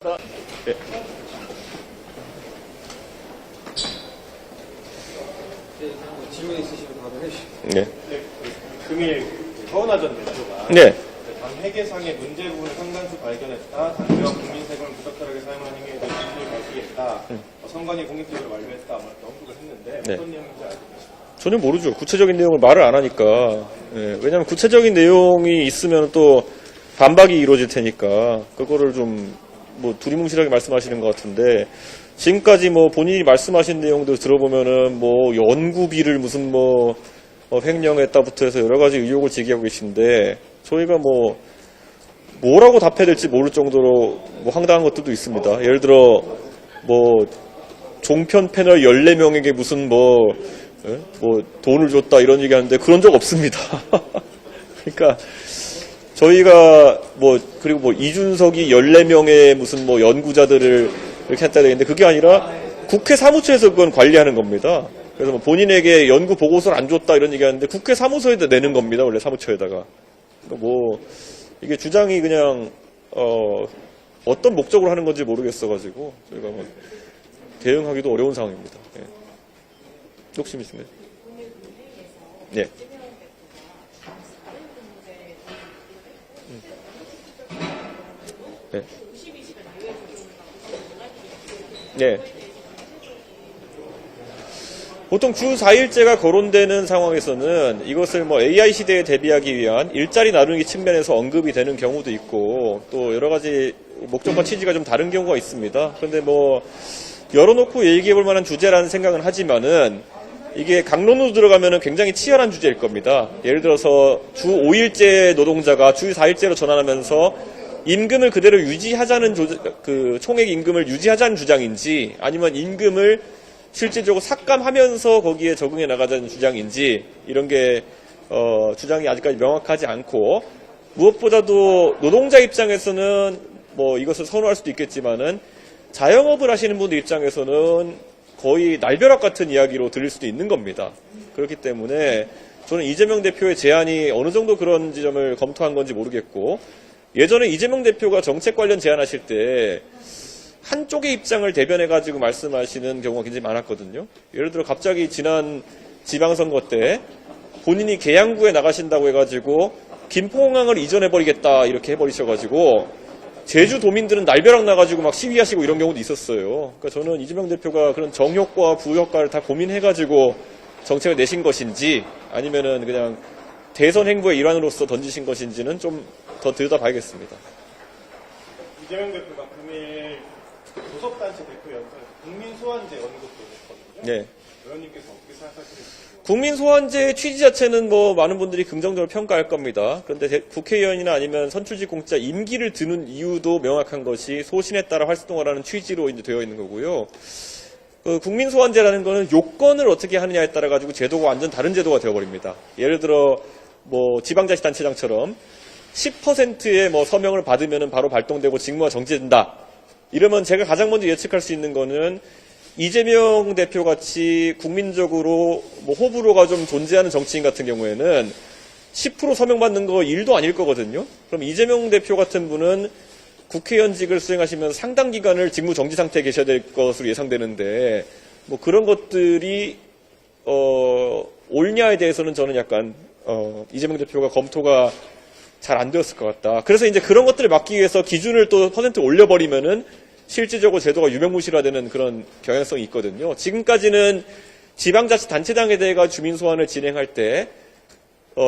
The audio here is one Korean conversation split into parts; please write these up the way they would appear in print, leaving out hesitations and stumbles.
네. 질문 있으시면 답을 해주시죠. 네. 네, 금일 서운하전 대표가 네. 당 회계상의 문제 부분을 상당수 발견했다. 당대와 국민 세금을 부적절하게 사용한 행위에 대해 진실을 밝히겠다. 선관위 공익적으로 완료했다. 이렇게 언급을 했는데 네. 어떤 내용인지 알고 계십니까? 전혀 모르죠. 구체적인 내용을 말을 안 하니까. 예, 왜냐하면 구체적인 내용이 있으면 또 반박이 이루어질 테니까 그거를 좀 뭐 두리뭉실하게 말씀하시는 것 같은데 지금까지 뭐 본인이 말씀하신 내용들 들어보면은 뭐 연구비를 무슨 뭐 횡령했다부터 해서 여러 가지 의혹을 제기하고 계신데 저희가 뭐라고 답해야 될지 모를 정도로 뭐 황당한 것들도 있습니다. 예를 들어 뭐 종편 패널 14명에게 무슨 뭐 돈을 줬다 이런 얘기 하는데 그런 적 없습니다. 그러니까 저희가 그리고 이준석이 14명의 무슨 연구자들을 이렇게 했다 그랬는데 그게 아니라 국회 사무처에서 그건 관리하는 겁니다. 그래서 본인에게 연구 보고서를 안 줬다 이런 얘기 하는데 국회 사무소에다 내는 겁니다. 원래 사무처에다가. 그러니까 이게 주장이 그냥 어떤 목적으로 하는 건지 모르겠어가지고 저희가 대응하기도 어려운 상황입니다. 예. 욕심 있으면. 네. 네. 네. 보통 주 4일제가 거론되는 상황에서는 이것을 AI 시대에 대비하기 위한 일자리 나누기 측면에서 언급이 되는 경우도 있고 또 여러 가지 목적과 취지가 좀 다른 경우가 있습니다. 그런데 열어놓고 얘기해 볼 만한 주제라는 생각은 하지만은 이게 강론으로 들어가면은 굉장히 치열한 주제일 겁니다. 예를 들어서 주 5일제 노동자가 주 4일제로 전환하면서 임금을 그대로 유지하자는 총액 임금을 유지하자는 주장인지 아니면 임금을 실질적으로 삭감하면서 거기에 적응해 나가자는 주장인지 이런 게 주장이 아직까지 명확하지 않고 무엇보다도 노동자 입장에서는 이것을 선호할 수도 있겠지만은 자영업을 하시는 분들 입장에서는 거의 날벼락 같은 이야기로 들릴 수도 있는 겁니다. 그렇기 때문에 저는 이재명 대표의 제안이 어느 정도 그런 지점을 검토한 건지 모르겠고 예전에 이재명 대표가 정책 관련 제안하실 때 한쪽의 입장을 대변해가지고 말씀하시는 경우가 굉장히 많았거든요. 예를 들어 갑자기 지난 지방선거 때 본인이 계양구에 나가신다고 해가지고 김포공항을 이전해버리겠다 이렇게 해버리셔가지고 제주도민들은 날벼락 나가지고 막 시위하시고 이런 경우도 있었어요. 그러니까 저는 이재명 대표가 그런 정효과와 부효과를 다 고민해가지고 정책을 내신 것인지 아니면은 그냥 대선 행보의 일환으로서 던지신 것인지는 좀 더 들여다봐야겠습니다. 이재명 대표가 금일 교섭단체 대표 연설에서 국민소환제 언급도 했거든요. 네. 의원님께서 어떻게 생각하시는지. 국민소환제의 취지 자체는 많은 분들이 긍정적으로 평가할 겁니다. 그런데 국회의원이나 아니면 선출직 공직자 임기를 드는 이유도 명확한 것이 소신에 따라 활동하라는 취지로 이제 되어 있는 거고요. 국민소환제라는 거는 요건을 어떻게 하느냐에 따라 가지고 제도가 완전 다른 제도가 되어버립니다. 예를 들어 지방자치단체장처럼 10%의 서명을 받으면 바로 발동되고 직무가 정지된다. 이러면 제가 가장 먼저 예측할 수 있는 거는 이재명 대표 같이 국민적으로 호불호가 좀 존재하는 정치인 같은 경우에는 10% 서명받는 거 일도 아닐 거거든요. 그럼 이재명 대표 같은 분은 국회의원직을 수행하시면 상당 기간을 직무 정지 상태에 계셔야 될 것으로 예상되는데 그런 것들이 옳냐에 대해서는 저는 약간 이재명 대표가 검토가 잘 안 되었을 것 같다. 그래서 이제 그런 것들을 막기 위해서 기준을 또 퍼센트 올려버리면은 실질적으로 제도가 유명무실화되는 그런 경향성이 있거든요. 지금까지는 지방자치단체장에 대해 주민 소환을 진행할 때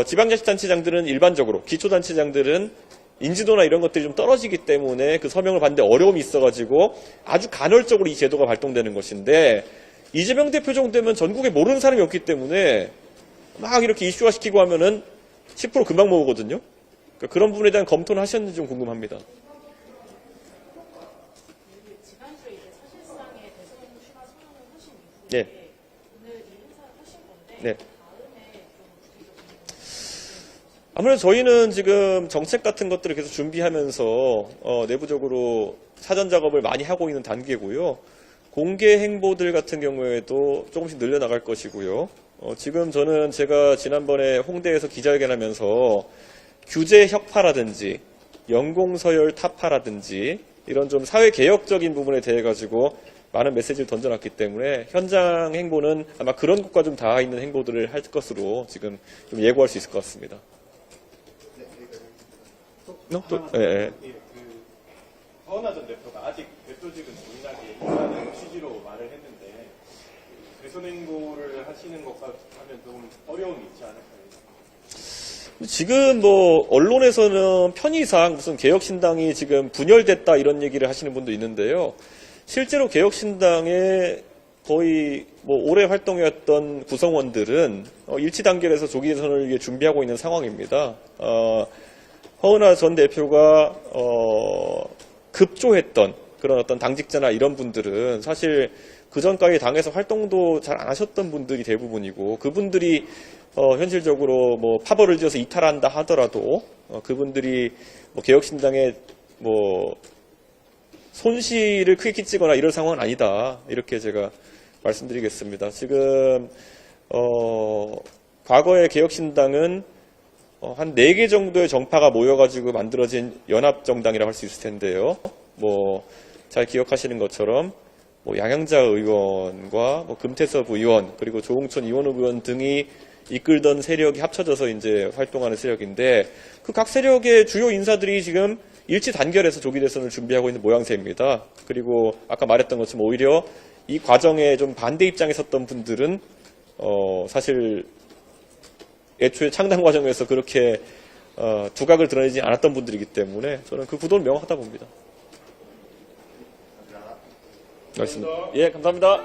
지방자치단체장들은 일반적으로 기초단체장들은 인지도나 이런 것들이 좀 떨어지기 때문에 그 서명을 받는데 어려움이 있어가지고 아주 간헐적으로 이 제도가 발동되는 것인데 이재명 대표 정도 되면 전국에 모르는 사람이 없기 때문에 막 이렇게 이슈화시키고 하면은 10% 금방 모으거든요. 그러니까 그런 부분에 대한 검토는 하셨는지 좀 궁금합니다. 지난주에 사실상의 대선 출마 선언을 하신 이후에 네. 오늘 이 행사를 하신 건데 네. 다음에 좀 아무래도 저희는 지금 정책 같은 것들을 계속 준비하면서 내부적으로 사전 작업을 많이 하고 있는 단계고요. 공개 행보들 같은 경우에도 조금씩 늘려나갈 것이고요. 지금 저는 제가 지난번에 홍대에서 기자회견하면서 규제 혁파라든지 연공서열 타파라든지 이런 좀 사회 개혁적인 부분에 대해 가지고 많은 메시지를 던져놨기 때문에 현장 행보는 아마 그런 것과 좀 닿아 있는 행보들을 할 것으로 지금 좀 예고할 수 있을 것 같습니다. 예. 허은하 전 대표가 아직 대표직은 조인하게 인사하는 취지로 말을 했는데 대선 행보를 하시는 것과 하면 좀 어려움이 있지 않을까요? 지금 뭐 언론에서는 편의상 무슨 개혁신당이 지금 분열됐다 이런 얘기를 하시는 분도 있는데요. 실제로 개혁신당의 거의 뭐 오래 활동해왔던 구성원들은 일치 단결해서 조기 대선을 위해 준비하고 있는 상황입니다. 허은하 전 대표가 급조했던 그런 어떤 당직자나 이런 분들은 사실 그 전까지 당에서 활동도 잘 안 하셨던 분들이 대부분이고 그분들이 현실적으로 뭐 파벌을 지어서 이탈한다 하더라도 그분들이 뭐 개혁신당에 뭐 손실을 크게 끼치거나 이런 상황은 아니다. 이렇게 제가 말씀드리겠습니다. 지금 과거의 개혁신당은 한 4개 정도의 정파가 모여가지고 만들어진 연합정당이라고 할 수 있을 텐데요. 뭐 잘 기억하시는 것처럼 뭐 양양자 의원과 뭐 금태섭 의원 그리고 조홍천 이원우 의원 등이 이끌던 세력이 합쳐져서 이제 활동하는 세력인데 그 각 세력의 주요 인사들이 지금 일치 단결해서 조기 대선을 준비하고 있는 모양새입니다. 그리고 아까 말했던 것처럼 오히려 이 과정에 좀 반대 입장에 섰던 분들은 사실 애초에 창당 과정에서 그렇게 두각을 드러내지 않았던 분들이기 때문에 저는 그 구도는 명확하다 봅니다. 예, 감사합니다.